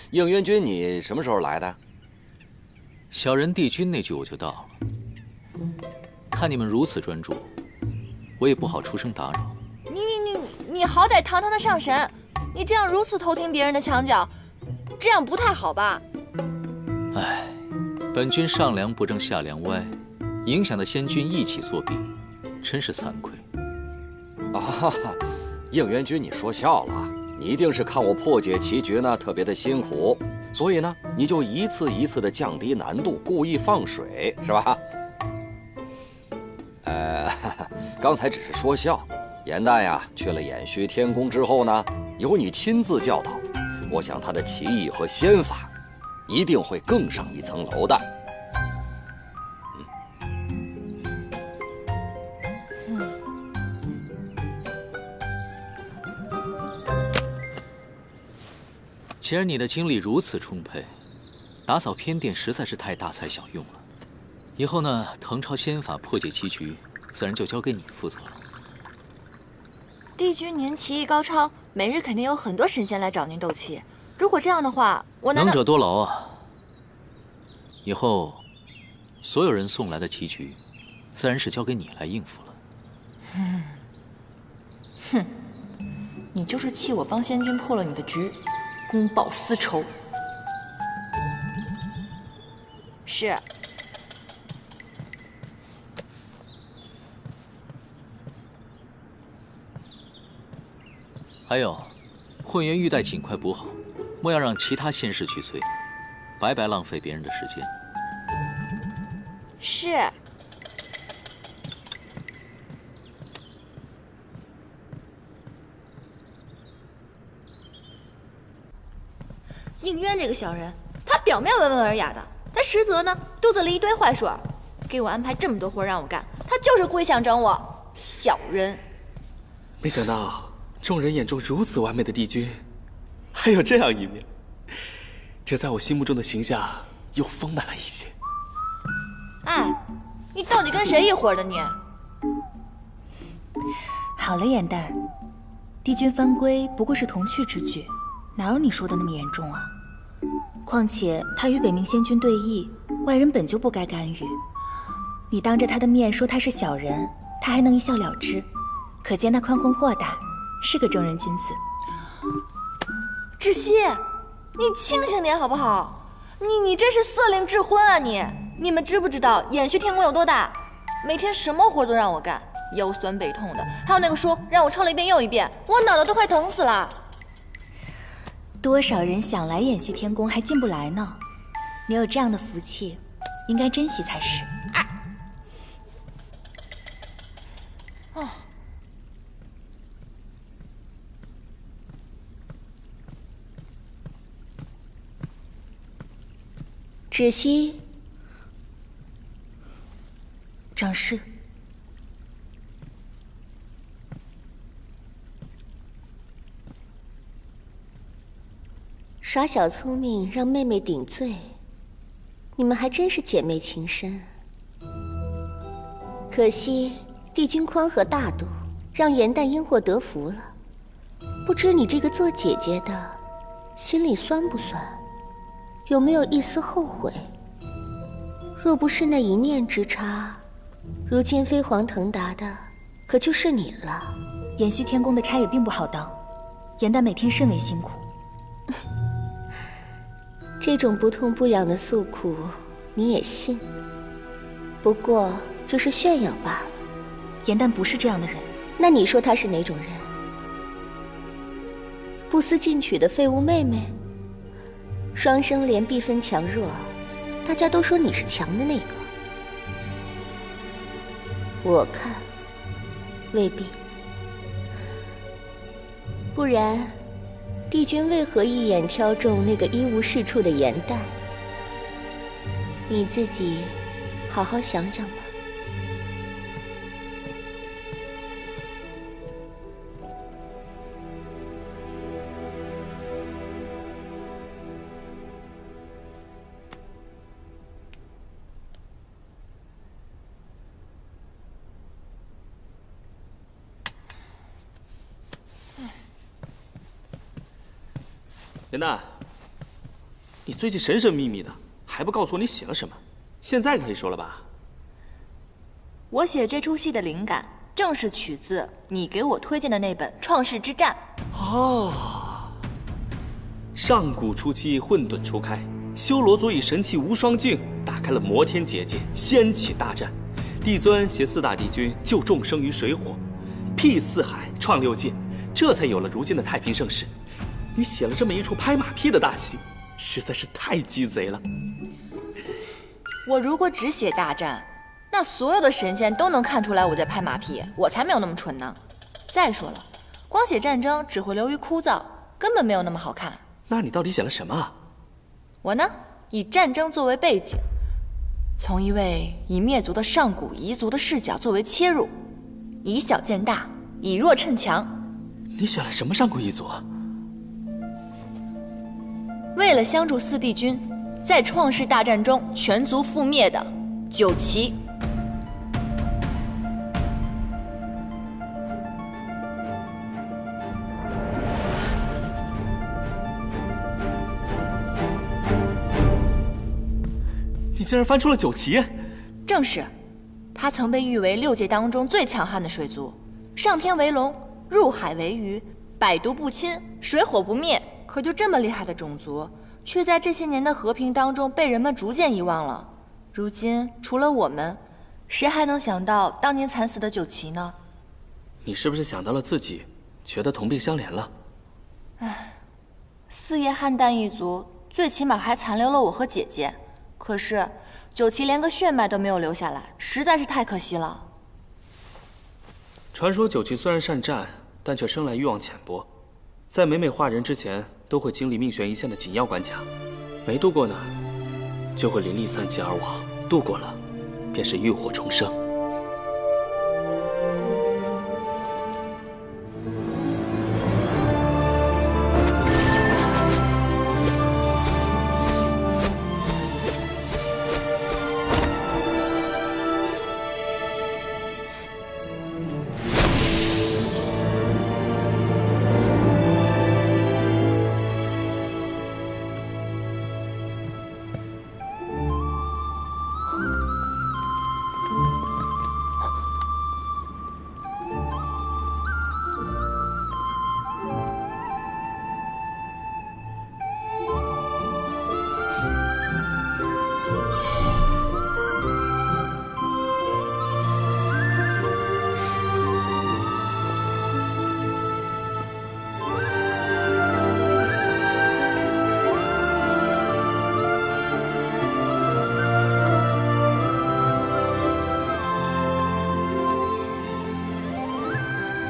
应渊君，你什么时候来的？小人帝君那局我就到了。看你们如此专注，我也不好出声打扰。你好歹堂堂的上神，你这样如此偷听别人的墙角，这样不太好吧？本君上梁不正下梁歪，影响的仙君一起作弊，真是惭愧。应元君，你说笑了，你一定是看我破解棋局呢特别的辛苦，所以呢，你就一次一次的降低难度，故意放水，是吧？刚才只是说笑。严旦呀，去了偃虚天宫之后呢，由你亲自教导，我想他的棋艺和仙法一定会更上一层楼的。既然你的精力如此充沛，打扫偏殿实在是太大材小用了。以后呢，誊抄仙法破解棋局，自然就交给你负责了。帝君您棋艺高超，每日肯定有很多神仙来找您斗棋。如果这样的话，我难道……能者多劳啊！以后，所有人送来的棋局，自然是交给你来应付了。哼，你就是气我帮仙君破了你的局，公报私仇。是。还有，混元玉带尽快补好，莫要让其他仙士去催，白白浪费别人的时间。是。应渊这个小人，他表面温文尔雅的，他实则呢肚子里一堆坏水，给我安排这么多活让我干，他就是故意想整我，小人。没想到。众人眼中如此完美的帝君，还有这样一面，这在我心目中的形象又丰满了一些。哎，你到底跟谁一伙的你？好了，严旦，帝君犯规不过是童趣之举，哪有你说的那么严重啊？况且他与北冥仙君对弈，外人本就不该干预。你当着他的面说他是小人，他还能一笑了之，可见他宽宏豁达。是个正人君子。芷溪，你清醒点好不好？你这是色令智昏啊你！你们知不知道偃虚天宫有多大？每天什么活都让我干，腰酸背痛的。还有那个书让我抄了一遍又一遍，我脑袋都快疼死了。多少人想来偃虚天宫还进不来呢？你有这样的福气，应该珍惜才是。芷溪，长侍，耍小聪明让妹妹顶罪，你们还真是姐妹情深。可惜帝君宽和大度，让严旦因祸得福了。不知你这个做姐姐的，心里酸不酸？有没有一丝后悔？若不是那一念之差，如今飞黄腾达的可就是你了。偃虚天宫的差也并不好当，严旦每天甚为辛苦。这种不痛不痒的诉苦，你也信？不过就是炫耀罢了。严旦不是这样的人。那你说他是哪种人？不思进取的废物妹妹？双生莲必分强弱，大家都说你是强的那个。我看未必。不然，帝君为何一眼挑中那个一无是处的严旦？你自己好好想想吧。严旦，你最近神神秘秘的，还不告诉我你写了什么？现在可以说了吧？我写这出戏的灵感，正是取自你给我推荐的那本《创世之战》。哦，上古初期混沌初开，修罗族以神器无双镜打开了摩天结界，掀起大战。帝尊携4大帝君救众生于水火，辟四海，创6界，这才有了如今的太平盛世。你写了这么一出拍马屁的大戏，实在是太鸡贼了。我如果只写大战，那所有的神仙都能看出来我在拍马屁，我才没有那么蠢呢。再说了，光写战争只会流于枯燥，根本没有那么好看。那你到底写了什么啊？我呢，以战争作为背景，从一位已灭族的上古彝族的视角作为切入，以小见大，以弱趁强。你选了什么上古彝族啊？为了相助四帝君，在创世大战中全族覆灭的九岐。你竟然翻出了九岐！正是，他曾被誉为6界当中最强悍的水族，上天为龙，入海为鱼，百毒不侵，水火不灭。可就这么厉害的种族，却在这些年的和平当中被人们逐渐遗忘了。如今除了我们，谁还能想到当年惨死的九岐呢？你是不是想到了自己，觉得同病相怜了？唉，四叶汉旦一族最起码还残留了我和姐姐，可是九岐连个血脉都没有留下来，实在是太可惜了。传说九岐虽然善战，但却生来欲望浅薄，在每化人之前都会经历命悬一线的紧要关卡，没度过呢，就会灵力散尽而亡；度过了，便是浴火重生。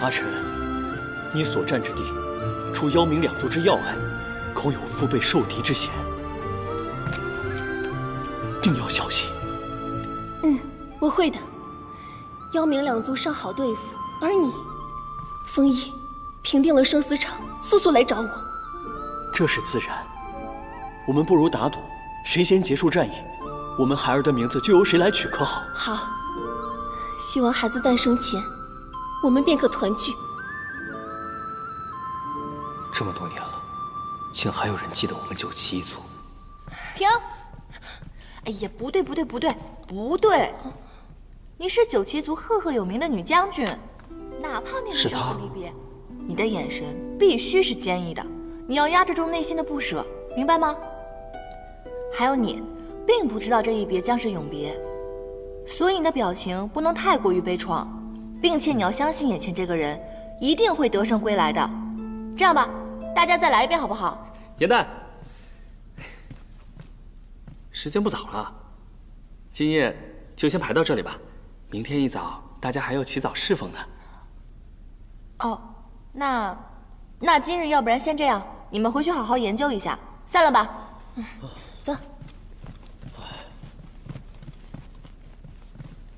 阿晨，你所占之地，除妖冥2族之要隘，恐有腹背受敌之嫌，定要小心。我会的。妖冥2族尚好对付，而你，风翼，平定了生死场，速速来找我。这是自然。我们不如打赌，谁先结束战役，我们孩儿的名字就由谁来取，可好？好。希望孩子诞生前，我们便可团聚。这么多年了，竟还有人记得我们九岐一族。停！哎呀，不对，你是九岐族赫赫有名的女将军，哪怕面对生死离别，你的眼神必须是坚毅的，你要压制住内心的不舍，明白吗？还有你，并不知道这一别将是永别，所以你的表情不能太过于悲怆。并且你要相信眼前这个人一定会得胜归来的。这样吧，大家再来一遍好不好？严旦，时间不早了，今夜就先排到这里吧。明天一早大家还要起早侍奉呢。哦，那今日要不然先这样，你们回去好好研究一下，散了吧。走。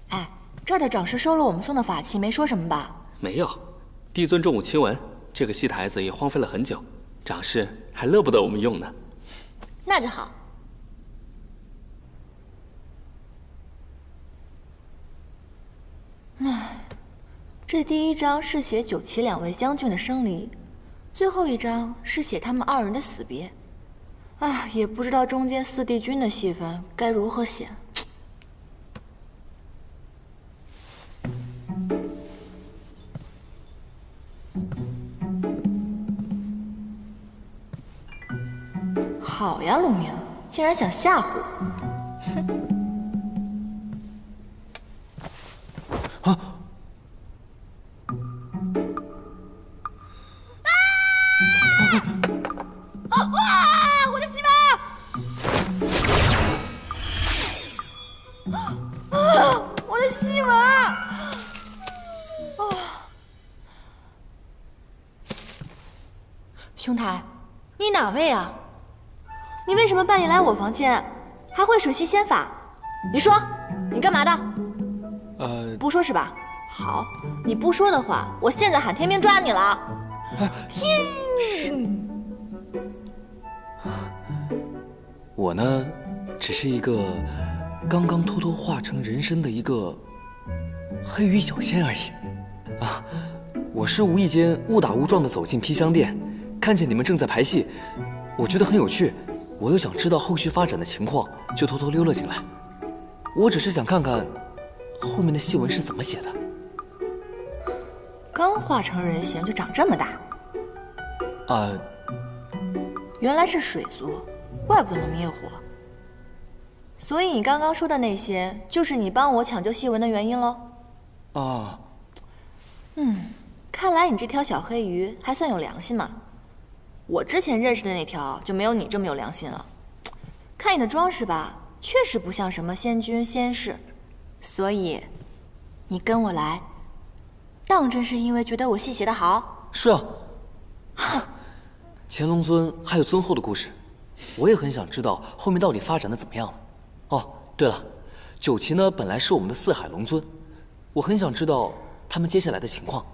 哎。这儿的长师收了我们送的法器，没说什么吧？没有，帝尊重武亲闻，这个戏台子也荒废了很久，长师还乐不得我们用呢。那就好。唉，这第一章是写九岐2位将军的生离，最后一章是写他们2人的死别。啊，也不知道中间4帝君的戏份该如何写。好呀，陆明，竟然想吓唬我！哼！哇！我的戏码！我的戏码！兄台，你哪位啊？你为什么半夜来我房间，还会水系仙法？你说，你干嘛的？不说是吧？好，你不说的话，我现在喊天兵抓你了。天！我呢，只是一个刚刚偷偷化成人身的一个黑羽小仙而已。啊，我是无意间误打误撞的走进披香殿，看见你们正在排戏，我觉得很有趣，我又想知道后续发展的情况，就偷偷溜了进来。我只是想看看后面的戏文是怎么写的。刚化成人形就长这么大？原来是水族，怪不得能灭火。所以你刚刚说的那些，就是你帮我抢救戏文的原因喽？啊。看来你这条小黑鱼还算有良心嘛。我之前认识的那条就没有你这么有良心了。看你的装饰吧，确实不像什么仙君仙士，所以你跟我来，当真是因为觉得我戏写得好？是啊。乾隆尊还有尊后的故事，我也很想知道后面到底发展的怎么样了。哦，对了，九旗呢本来是我们的四海龙尊，我很想知道他们接下来的情况。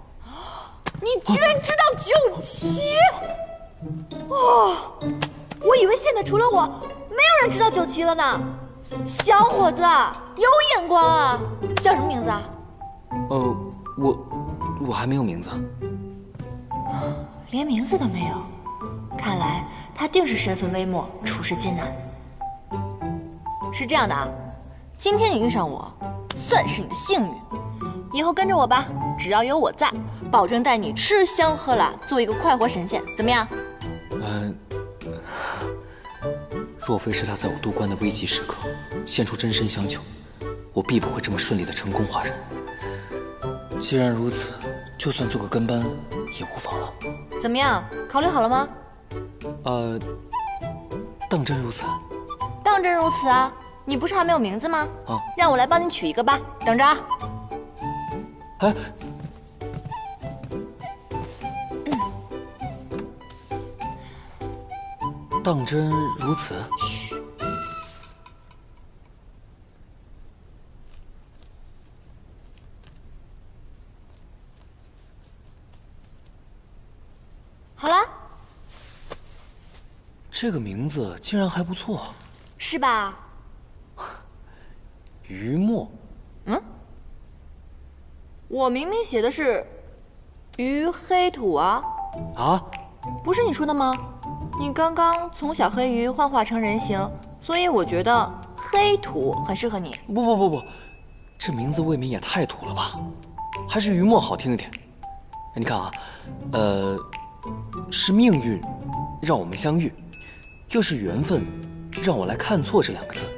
你居然知道九旗？哦，我以为现在除了我，没有人知道九旗了呢。小伙子，有眼光啊！叫什么名字啊？我还没有名字。连名字都没有，看来他定是身份微末，处事艰难。是这样的啊，今天你遇上我，算是你的幸运。以后跟着我吧，只要有我在，保证带你吃香喝辣，做一个快活神仙，怎么样？若非是他在我渡关的危急时刻献出真身相救，我必不会这么顺利的成功化人。既然如此，就算做个跟班也无妨了。怎么样？考虑好了吗？当真如此？当真如此啊！你不是还没有名字吗？啊，让我来帮你取一个吧，等着啊。哎，当真如此？嘘。好了。这个名字竟然还不错，是吧？于墨。我明明写的是于黑土啊！啊？不是你说的吗？你刚刚从小黑鱼幻化成人形，所以我觉得黑土很适合你。不，这名字未免也太土了吧？还是于墨好听一点。你看啊，是命运让我们相遇，又是缘分让我来看错这两个字，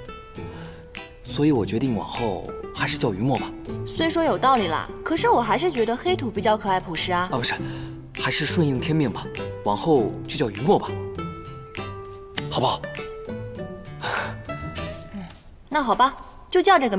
所以我决定往后还是叫于墨吧。虽说有道理啦，可是我还是觉得黑土比较可爱朴实啊。不是，还是顺应天命吧，往后就叫于墨吧，好不好？那好吧，就叫这个名。